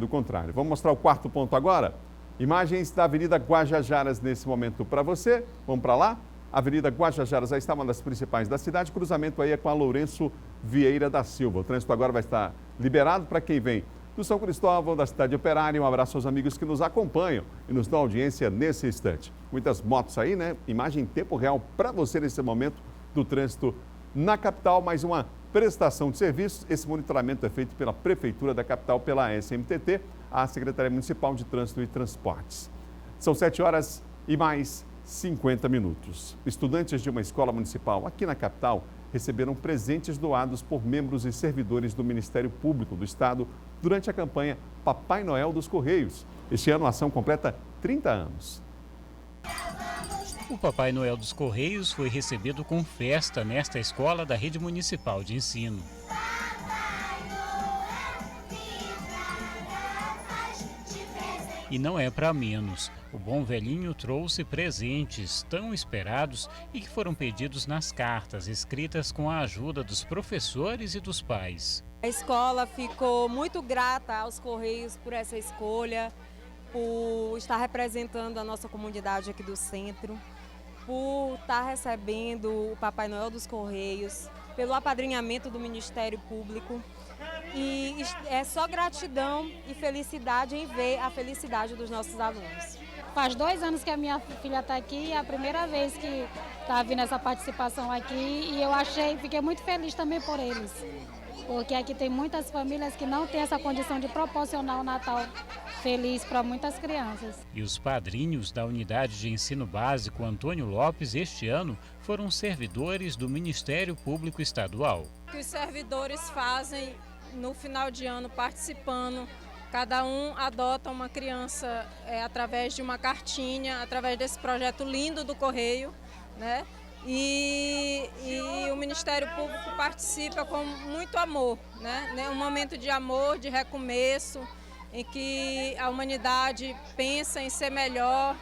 contrário. Vamos mostrar o 4º ponto agora? Imagens da Avenida Guajajaras nesse momento para você. Vamos para lá? A Avenida Guajajaras já está uma das principais da cidade. Cruzamento aí é com a Lourenço Vieira da Silva. O trânsito agora vai estar liberado para quem vem do São Cristóvão, da cidade operária. Um abraço aos amigos que nos acompanham e nos dão audiência nesse instante. Muitas motos aí, né? Imagem em tempo real para você nesse momento do trânsito na capital. Mais uma prestação de serviços. Esse monitoramento é feito pela Prefeitura da capital, pela SMTT, a Secretaria Municipal de Trânsito e Transportes. São 7 horas e mais 50 minutos. Estudantes de uma escola municipal aqui na capital receberam presentes doados por membros e servidores do Ministério Público do Estado durante a campanha Papai Noel dos Correios. Este ano a ação completa 30 anos. O Papai Noel dos Correios foi recebido com festa nesta escola da Rede Municipal de Ensino. E não é para menos. O bom velhinho trouxe presentes tão esperados e que foram pedidos nas cartas escritas com a ajuda dos professores e dos pais. A escola ficou muito grata aos Correios por essa escolha, por estar representando a nossa comunidade aqui do centro, por estar recebendo o Papai Noel dos Correios, pelo apadrinhamento do Ministério Público. E é só gratidão e felicidade em ver a felicidade dos nossos alunos. Faz 2 anos que a minha filha está aqui, é a primeira vez que está vindo essa participação aqui e eu fiquei muito feliz também por eles. Porque aqui tem muitas famílias que não têm essa condição de proporcionar o Natal feliz para muitas crianças. E os padrinhos da Unidade de Ensino Básico Antônio Lopes este ano foram servidores do Ministério Público Estadual. O que os servidores fazem no final de ano participando, cada um adota uma criança através de uma cartinha, através desse projeto lindo do Correio, né? E o Ministério Público participa com muito amor, né? Um momento de amor, de recomeço, em que a humanidade pensa em ser melhor,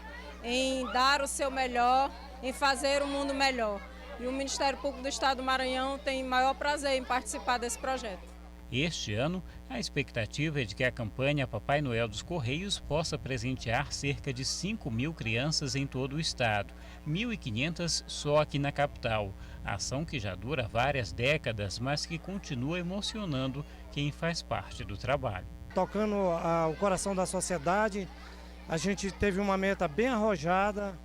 em dar o seu melhor, em fazer o mundo melhor. E o Ministério Público do Estado do Maranhão tem maior prazer em participar desse projeto. Este ano, a expectativa é de que a campanha Papai Noel dos Correios possa presentear cerca de 5.000 crianças em todo o estado, 1.500 só aqui na capital. Ação que já dura várias décadas, mas que continua emocionando quem faz parte do trabalho. Tocando o coração da sociedade, a gente teve uma meta bem arrojada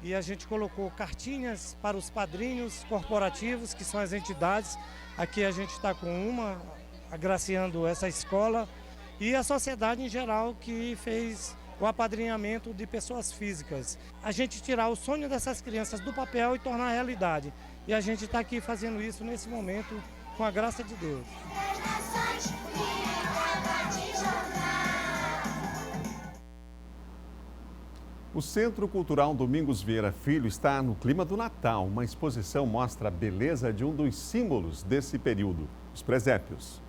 e a gente colocou cartinhas para os padrinhos corporativos, que são as entidades. Aqui a gente está com uma agraciando essa escola e a sociedade em geral que fez o apadrinhamento de pessoas físicas. A gente tirar o sonho dessas crianças do papel e tornar realidade. E a gente está aqui fazendo isso nesse momento com a graça de Deus. O Centro Cultural Domingos Vieira Filho está no clima do Natal. Uma exposição mostra a beleza de um dos símbolos desse período, os presépios.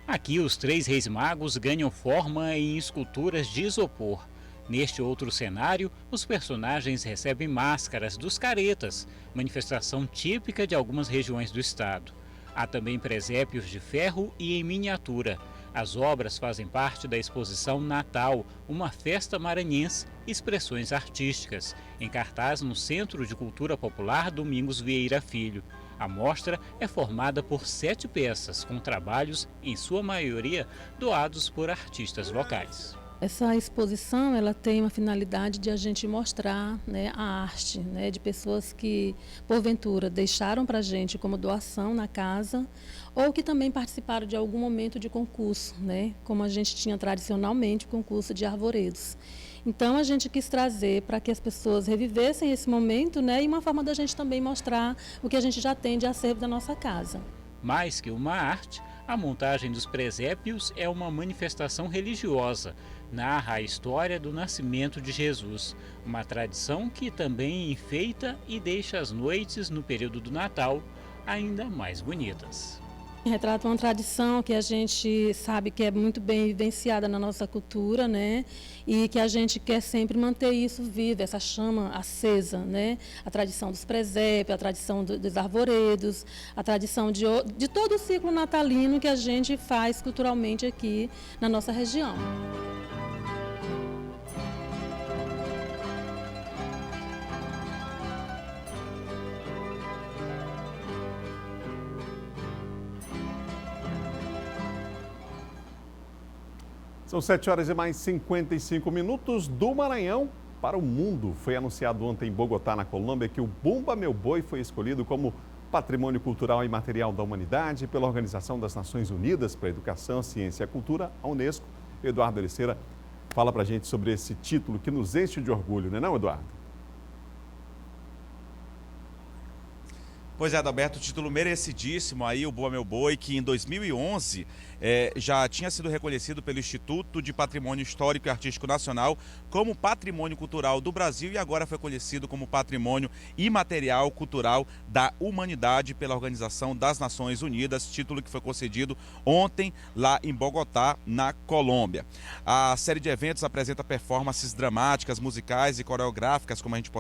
Aqui, os 3 reis magos ganham forma em esculturas de isopor. Neste outro cenário, os personagens recebem máscaras dos caretas, manifestação típica de algumas regiões do estado. Há também presépios de ferro e em miniatura. As obras fazem parte da exposição Natal, uma festa maranhense, expressões artísticas, em cartaz no Centro de Cultura Popular Domingos Vieira Filho. A mostra é formada por 7 peças, com trabalhos, em sua maioria, doados por artistas locais. Essa exposição ela tem uma finalidade de a gente mostrar, né, a arte, né, de pessoas que, porventura, deixaram para a gente como doação na casa ou que também participaram de algum momento de concurso, né, como a gente tinha tradicionalmente o concurso de arvoredos. Então, a gente quis trazer para que as pessoas revivessem esse momento, né, e uma forma da gente também mostrar o que a gente já tem de acervo da nossa casa. Mais que uma arte, a montagem dos presépios é uma manifestação religiosa. Narra a história do nascimento de Jesus, uma tradição que também enfeita e deixa as noites no período do Natal ainda mais bonitas. Retrata uma tradição que a gente sabe que é muito bem vivenciada na nossa cultura, né? E que a gente quer sempre manter isso vivo, essa chama acesa, né? A tradição dos presépios, a tradição dos arvoredos, a tradição de todo o ciclo natalino que a gente faz culturalmente aqui na nossa região. São 7 horas e mais 55 minutos do Maranhão para o mundo. Foi anunciado ontem em Bogotá, na Colômbia, que o Bumba Meu Boi foi escolhido como Patrimônio Cultural e Material da Humanidade pela Organização das Nações Unidas para a Educação, Ciência e Cultura, a Unesco. Eduardo Ericeira fala para a gente sobre esse título que nos enche de orgulho, não é não, Eduardo? Pois é, Adalberto, título merecidíssimo aí, o Bumba Meu Boi, que em 2011 já tinha sido reconhecido pelo Instituto de Patrimônio Histórico e Artístico Nacional como Patrimônio Cultural do Brasil e agora foi conhecido como Patrimônio Imaterial Cultural da Humanidade pela Organização das Nações Unidas, título que foi concedido ontem lá em Bogotá, na Colômbia. A série de eventos apresenta performances dramáticas, musicais e coreográficas, como a gente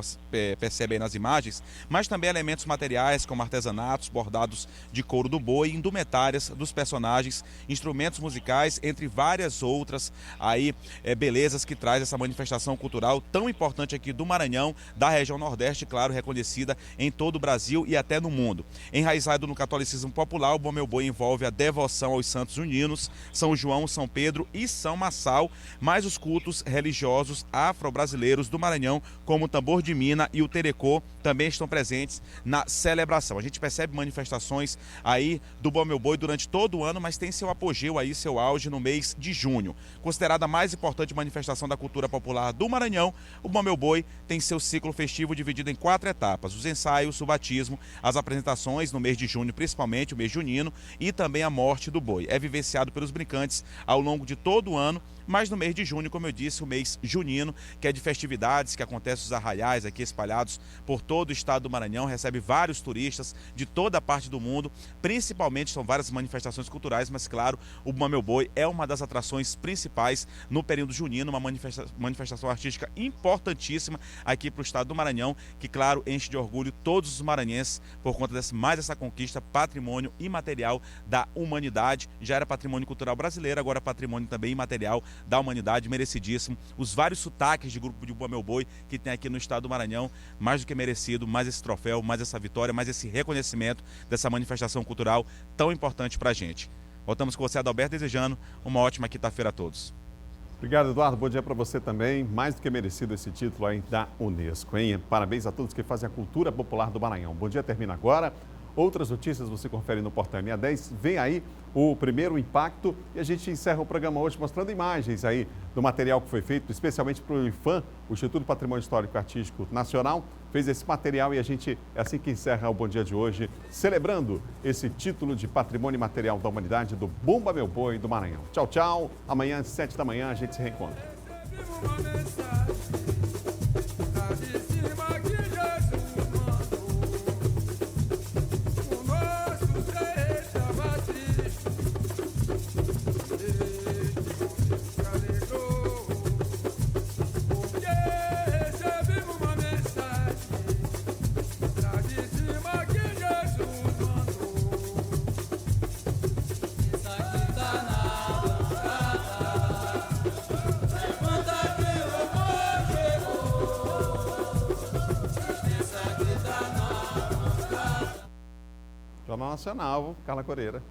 percebe aí nas imagens, mas também elementos materiais como artesanatos, bordados de couro do boi, indumentárias dos personagens, instrumentos musicais, entre várias outras aí belezas que traz essa manifestação cultural tão importante aqui do Maranhão, da região Nordeste, claro, reconhecida em todo o Brasil e até no mundo. Enraizado no catolicismo popular, o Bom Meu Boi envolve a devoção aos santos juninos, São João, São Pedro e São Massal, mais os cultos religiosos afro-brasileiros do Maranhão, como o tambor de mina e o terecô, também estão presentes na celebração. A gente percebe manifestações aí do Bom Meu Boi durante todo o ano, mas tem seu apogeu aí, seu auge no mês de junho. Considerada a mais importante manifestação da cultura popular do Maranhão, o Bom Meu Boi tem seu ciclo festivo dividido em 4 etapas: os ensaios, o batismo, as apresentações no mês de junho, principalmente o mês junino, e também a morte do boi. É vivenciado pelos brincantes ao longo de todo o ano, mas no mês de junho, como eu disse, o mês junino, que é de festividades, que acontece os arraiais aqui espalhados por todo o estado do Maranhão, recebe vários turistas de toda a parte do mundo, principalmente são várias manifestações culturais, mas claro, o Bom Meu Boi é uma das atrações principais no período junino, uma manifestação artística importantíssima aqui para o estado do Maranhão, que claro, enche de orgulho todos os maranhenses por conta mais essa conquista, patrimônio imaterial da humanidade. Já era patrimônio cultural brasileiro, agora patrimônio também imaterial da humanidade, merecidíssimo. Os vários sotaques de grupo de Bom Meu Boi que tem aqui no estado do Maranhão, mais do que merecido, mais esse troféu, mais essa vitória, mais esse reconhecimento dessa manifestação cultural tão importante pra gente. Voltamos com você, Adalberto, desejando uma ótima quinta-feira a todos. Obrigado, Eduardo. Bom dia para você também. Mais do que merecido esse título aí da Unesco, hein? Parabéns a todos que fazem a cultura popular do Maranhão. Bom dia termina agora. Outras notícias você confere no Portal MA10. Vem aí o primeiro impacto e a gente encerra o programa hoje mostrando imagens aí do material que foi feito, especialmente para o IPHAN, o Instituto de Patrimônio Histórico e Artístico Nacional, fez esse material e a gente é assim que encerra o Bom Dia de hoje, celebrando esse título de Patrimônio Imaterial da Humanidade do Bom Meu Boi do Maranhão. Tchau, tchau. Amanhã às 7 da manhã a gente se reencontra. Jornal Nacional, Carla Coreira.